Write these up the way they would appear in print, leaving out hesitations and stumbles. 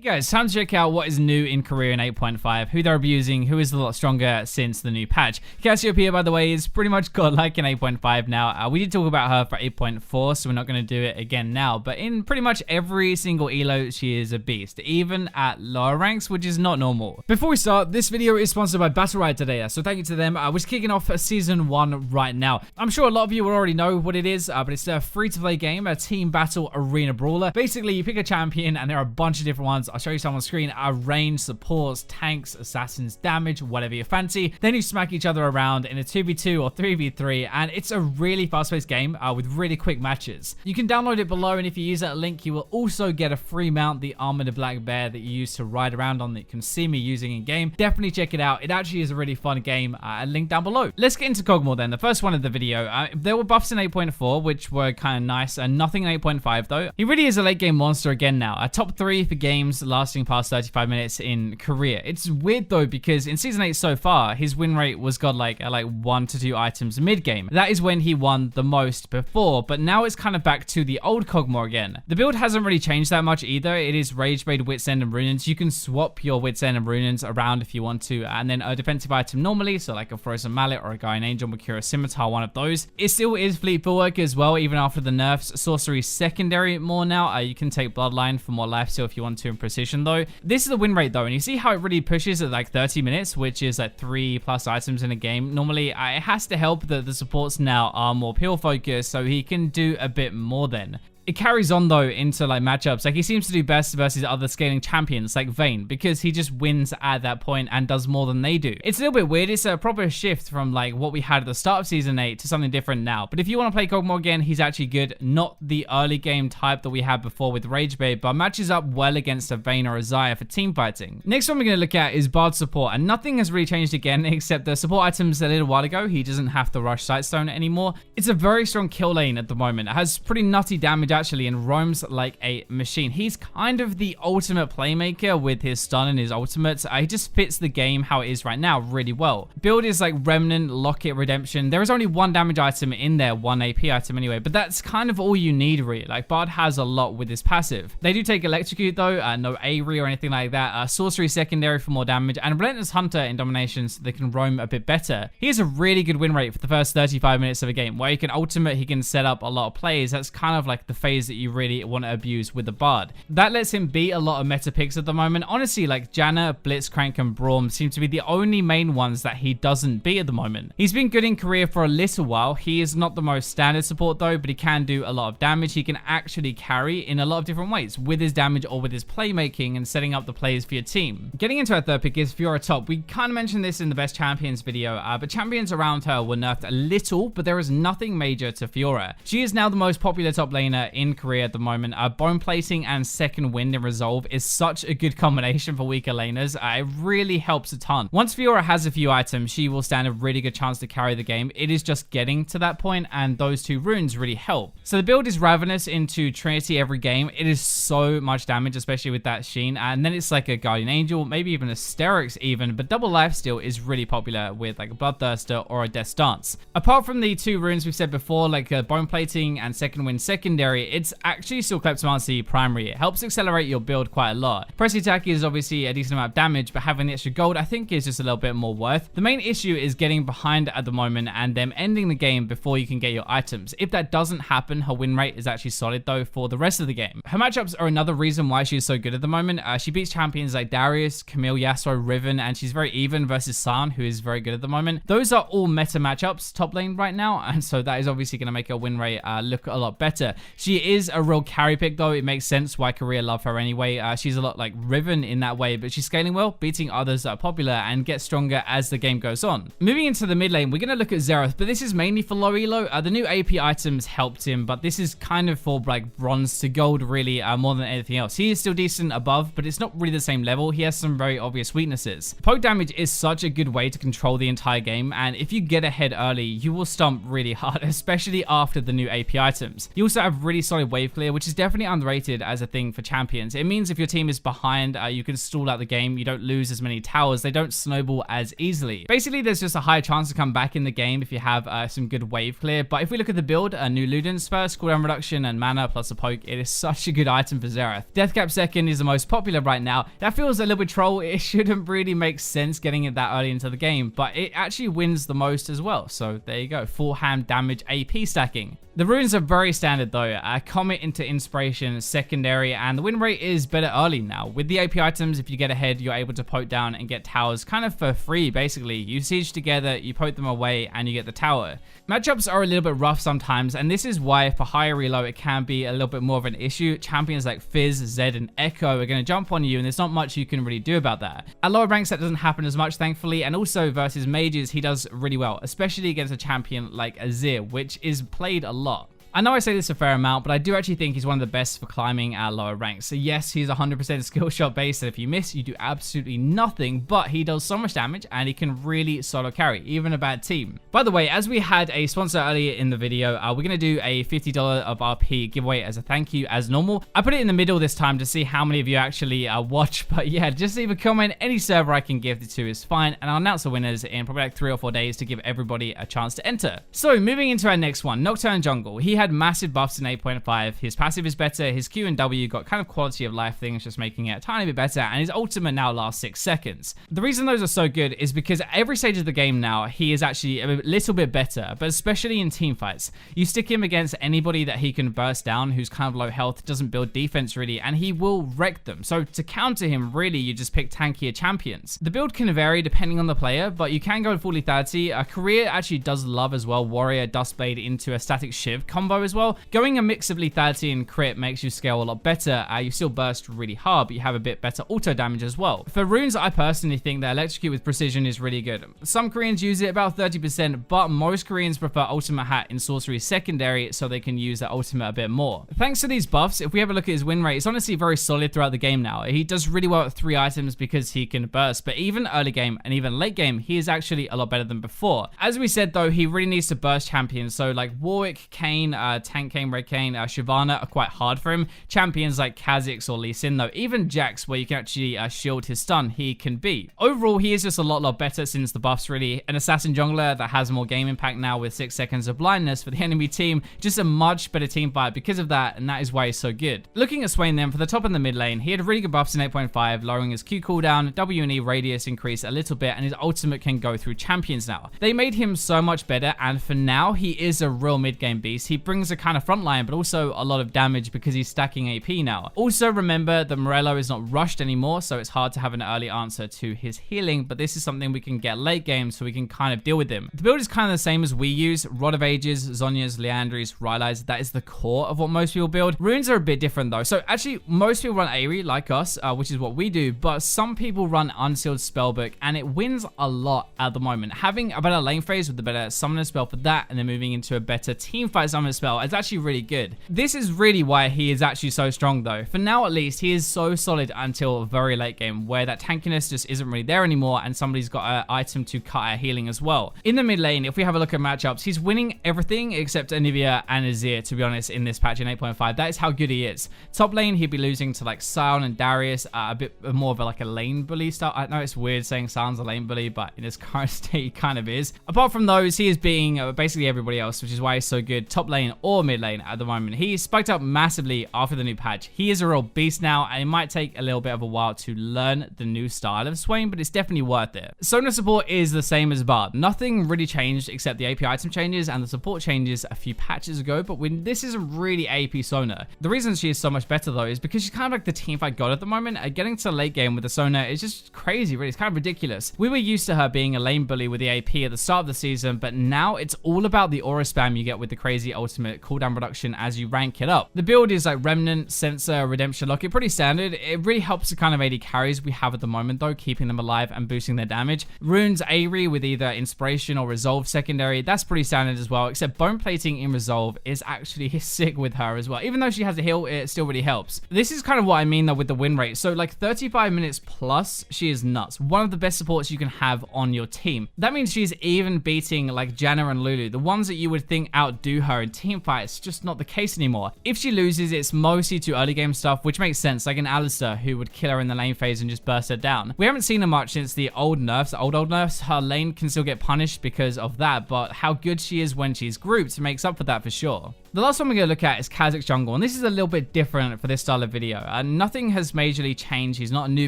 Guys, time to check out what is new in Korea in 8.5, who they're abusing, who is a lot stronger since the new patch. Cassiopeia, by the way, is pretty much godlike in 8.5 now. We did talk about her for 8.4, so we're not going to do it again now, but in pretty much every single elo, she is a beast, even at lower ranks, which is not normal. Before we start, this video is sponsored by Battle Riot today, so thank you to them. We're kicking off Season 1 right now. I'm sure a lot of you will already know what it is, but it's a free-to-play game, a team battle arena brawler. Basically, you pick a champion, and there are a bunch of different ones. I'll show you some on screen. Range, supports, tanks, assassins, damage, whatever you fancy. Then you smack each other around in a 2v2 or 3v3, and it's a really fast-paced game with really quick matches. You can download it below, and if you use that link, you will also get a free mount, the Armored Black Bear that you use to ride around on that you can see me using in-game. Definitely check it out. It actually is a really fun game. Link down below. Let's get into Kog'Maw then, the first one of the video. There were buffs in 8.4, which were kind of nice, and nothing in 8.5 though. He really is a late game monster again now. A top 3 for games lasting past 35 minutes in Korea. It's weird though, because in Season 8 so far, his win rate was godlike at like 1 to 2 items mid-game. That is when he won the most before, but now it's kind of back to the old Kog'Maw again. The build hasn't really changed that much either. It is Rage Blade, Wit's End, and Runins. You can swap your Wit's End and Runins around if you want to, and then a defensive item normally, so like a Frozen Mallet or a Guardian Angel, Mercurial Scimitar, one of those. It still is Fleet Footwork as well, even after the nerfs. Sorcery secondary more now. You can take Bloodline for more lifesteal if you want to, in Precision though. This is the win rate though, and you see how it really pushes at like 30 minutes, which is like 3+ items in a game. Normally, it has to help that the supports now are more peel focused, so he can do a bit more then. It carries on though into like matchups. Like he seems to do best versus other scaling champions like Vayne, because he just wins at that point and does more than they do. It's a little bit weird. It's a proper shift from like what we had at the start of Season 8 to something different now. But if you want to play Kog'Maw again, he's actually good. Not the early game type that we had before with Rage Blade, but matches up well against a Vayne or a Xayah for team fighting. Next one we're going to look at is Bard support, and nothing has really changed again except the support items a little while ago. He doesn't have to rush Sightstone anymore. It's a very strong kill lane at the moment. It has pretty nutty damage actually, and roams like a machine. He's kind of the ultimate playmaker with his stun and his ultimates. He just fits the game how it is right now really well. Build is like Remnant, Locket, Redemption. There is only one damage item in there, one AP item anyway, but that's kind of all you need really. Like Bard has a lot with his passive. They do take Electrocute though, no Aerie or anything like that. Sorcery secondary for more damage, and Relentless Hunter in domination so they can roam a bit better. He has a really good win rate for the first 35 minutes of a game, where he can ultimate, he can set up a lot of plays. That's kind of like the phase that you really want to abuse with the Bard. That lets him beat a lot of meta picks at the moment. Honestly, like Janna, Blitzcrank, and Braum seem to be the only main ones that he doesn't beat at the moment. He's been good in Korea for a little while. He is not the most standard support though, but he can do a lot of damage. He can actually carry in a lot of different ways with his damage or with his playmaking and setting up the plays for your team. Getting into our third pick is Fiora top. We kind of mentioned this in the best champions video, but champions around her were nerfed a little, but there is nothing major to Fiora. She is now the most popular top laner in Korea at the moment. Bone plating and second wind in resolve is such a good combination for weaker laners. It really helps a ton. Once Fiora has a few items, she will stand a really good chance to carry the game. It is just getting to that point, and those two runes really help. So the build is Ravenous into Trinity every game. It is so much damage, especially with that Sheen, and then it's like a Guardian Angel, maybe even a Sterix even, but double lifesteal is really popular with like a Bloodthirster or a Death Dance. Apart from the two runes we've said before, like bone plating and second wind secondary, it's actually still Kleptomancy primary. It helps accelerate your build quite a lot. Press attack is obviously a decent amount of damage, but having the extra gold I think is just a little bit more worth. The main issue is getting behind at the moment and them ending the game before you can get your items. If that doesn't happen, her win rate is actually solid though for the rest of the game. Her matchups are another reason why she's so good at the moment. She beats champions like Darius, Camille, Yasuo, Riven, and she's very even versus San, who is very good at the moment. Those are all meta matchups top lane right now, and so that is obviously going to make her win rate look a lot better. She is a real carry pick though. It makes sense why Korea love her anyway. She's a lot like Riven in that way, but she's scaling well, beating others that are popular, and gets stronger as the game goes on. Moving into the mid lane, we're going to look at Xerath, but this is mainly for low elo. The new AP items helped him, but this is kind of for like bronze to gold really, more than anything else. He is still decent above, but it's not really the same level. He has some very obvious weaknesses. Poke damage is such a good way to control the entire game, and if you get ahead early, you will stomp really hard, especially after the new AP items. You also have really solid wave clear, which is definitely underrated as a thing for champions. It means if your team is behind, you can stall out the game, you don't lose as many towers, they don't snowball as easily. Basically, there's just a higher chance to come back in the game if you have some good wave clear. But if we look at the build, new Ludens first, cooldown reduction and mana plus a poke, it is such a good item for Xerath. Deathcap second is the most popular right now. That feels a little bit troll. It shouldn't really make sense getting it that early into the game, but it actually wins the most as well. So there you go, full hand damage AP stacking. The runes are very standard though. Comet into Inspiration, secondary, and the win rate is better early now. With the AP items, if you get ahead, you're able to poke down and get towers kind of for free basically. You siege together, you poke them away, and you get the tower. Matchups are a little bit rough sometimes, and this is why for higher reload it can be a little bit more of an issue. Champions like Fizz, Zed, and Echo are going to jump on you, and there's not much you can really do about that. At lower ranks that doesn't happen as much thankfully, and also versus mages he does really well, especially against a champion like Azir, which is played a lot. I know I say this a fair amount, but I do actually think he's one of the best for climbing at lower ranks. So yes, he's 100% skill shot based, and if you miss, you do absolutely nothing, but he does so much damage, and he can really solo carry, even a bad team. By the way, as we had a sponsor earlier in the video, we're going to do a $50 of RP giveaway as a thank you as normal. I put it in the middle this time to see how many of you actually watch, but yeah, just leave a comment. Any server I can give it to is fine, and I'll announce the winners in probably like 3 or 4 days to give everybody a chance to enter. So moving into our next one, Nocturne Jungle. He had massive buffs in 8.5. His passive is better, his Q and W got kind of quality of life things, just making it a tiny bit better, and his ultimate now lasts 6 seconds. The reason those are so good is because at every stage of the game now, he is actually a little bit better, but especially in team fights. You stick him against anybody that he can burst down, who's kind of low health, doesn't build defense really, and he will wreck them. So to counter him, really, you just pick tankier champions. The build can vary depending on the player, but you can go fully 30. Career actually does love as well, Warrior, Dustblade into a static Shiv combo as well. Going a mix of lethality and crit makes you scale a lot better. You still burst really hard, but you have a bit better auto damage as well. For runes, I personally think that Electrocute with Precision is really good. Some Koreans use it about 30%, but most Koreans prefer Ultimate Hat in Sorcery secondary so they can use their ultimate a bit more. Thanks to these buffs, if we have a look at his win rate, it's honestly very solid throughout the game now. He does really well at 3 items because he can burst, but even early game and even late game, he is actually a lot better than before. As we said though, he really needs to burst champions, so like Warwick, Kayn, Tank Kayn, Red Kayn, Shyvana are quite hard for him. Champions like Kha'Zix or Lee Sin though, even Jax where you can actually shield his stun, he can beat. Overall, he is just a lot better since the buffs really. An assassin jungler that has more game impact now with 6 seconds of blindness for the enemy team, just a much better team fight because of that, and that is why he's so good. Looking at Swain then, for the top and the mid lane, he had really good buffs in 8.5, lowering his Q cooldown, W and E radius increase a little bit, and his ultimate can go through champions now. They made him so much better, and for now, he is a real mid game beast. He brings a kind of front line, but also a lot of damage because he's stacking AP now. Also remember that Morello is not rushed anymore, so it's hard to have an early answer to his healing, but this is something we can get late game so we can kind of deal with him. The build is kind of the same as we use. Rod of Ages, Zhonya's, Liandry's, Rylai's, that is the core of what most people build. Runes are a bit different though. So actually most people run Aerie like us, which is what we do, but some people run Unsealed Spellbook and it wins a lot at the moment. Having a better lane phase with the better summoner spell for that and then moving into a better team fight summoner spell is actually really good. This is really why he is actually so strong though. For now at least, he is so solid until very late game where that tankiness just isn't really there anymore and somebody's got an item to cut our healing as well. In the mid lane, if we have a look at matchups, he's winning everything except Anivia and Azir, to be honest, in this patch in 8.5. That is how good he is. Top lane, he'd be losing to like Sion and Darius, a bit more of a lane bully style. I know it's weird saying Sion's a lane bully, but in his current state, he kind of is. Apart from those, he is beating basically everybody else, which is why he's so good top lane or mid lane at the moment. He spiked up massively after the new patch. He is a real beast now, and it might take a little bit of a while to learn the new style of Swain, but it's definitely worth it. Sona support is the same as Bard. Nothing really changed except the AP item changes and the support changes a few patches ago, but when this isn't really AP Sona. The reason she is so much better though is because she's kind of like the teamfight god at the moment. Getting to late game with the Sona is just crazy, really. It's kind of ridiculous. We were used to her being a lane bully with the AP at the start of the season, but now it's all about the aura spam you get with the crazy ultimate cooldown reduction as you rank it up. The build is like Remnant, Sensor, Redemption Locket, pretty standard. It really helps the kind of AD carries we have at the moment though, keeping them alive and boosting their damage. Runes Aerie with either Inspiration or Resolve secondary, that's pretty standard as well, except Bone Plating in Resolve is actually sick with her as well. Even though she has a heal, it still really helps. This is kind of what I mean though with the win rate. So like 35 minutes plus, she is nuts. One of the best supports you can have on your team. That means she's even beating like Janna and Lulu, the ones that you would think outdo her in team fight, it's just not the case anymore. If she loses, it's mostly to early game stuff, which makes sense, like an Alistar who would kill her in the lane phase and just burst her down. We haven't seen her much since the old nerfs, old nerfs. Her lane can still get punished because of that, but how good she is when she's grouped makes up for that for sure. The last one we're going to look at is Kazakh Jungle, and this is a little bit different for this style of video. Nothing has majorly changed. He's not a new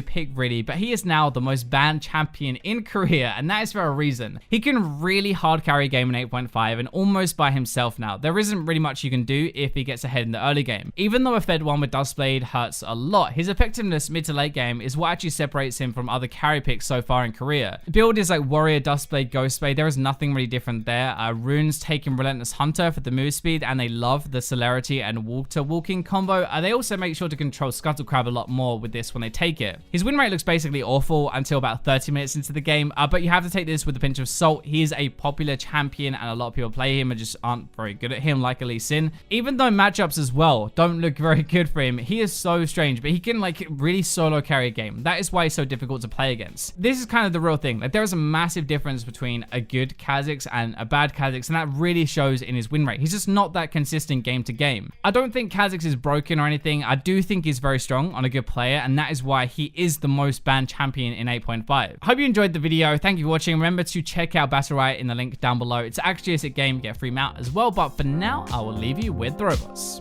pick really, but he is now the most banned champion in Korea, and that is for a reason. He can really hard carry game in 8.5 and almost by himself now. There isn't really much you can do if he gets ahead in the early game. Even though a fed one with Duskblade hurts a lot, his effectiveness mid to late game is what actually separates him from other carry picks so far in Korea. Build is like Warrior, Duskblade, Ghostblade. There is nothing really different there. Runes taking Relentless Hunter for the move speed, and they love the celerity and walking combo. They also make sure to control Scuttle Crab a lot more with this when they take it. His win rate looks basically awful until about 30 minutes into the game, but you have to take this with a pinch of salt. He is a popular champion and a lot of people play him and just aren't very good at him, like Lee Sin. Even though matchups as well don't look very good for him, he is so strange, but he can like really solo carry a game. That is why he's so difficult to play against. This is kind of the real thing. Like there is a massive difference between a good Kha'Zix and a bad Kha'Zix, and that really shows in his win rate. He's just not that consistent game to game. I don't think Kha'Zix is broken or anything. I do think he's very strong on a good player, and that is why he is the most banned champion in 8.5. I hope you enjoyed the video. Thank you for watching. Remember to check out Battle Riot in the link down below. It's actually a sick game. Get a free mount as well, but for now, I will leave you with the robots.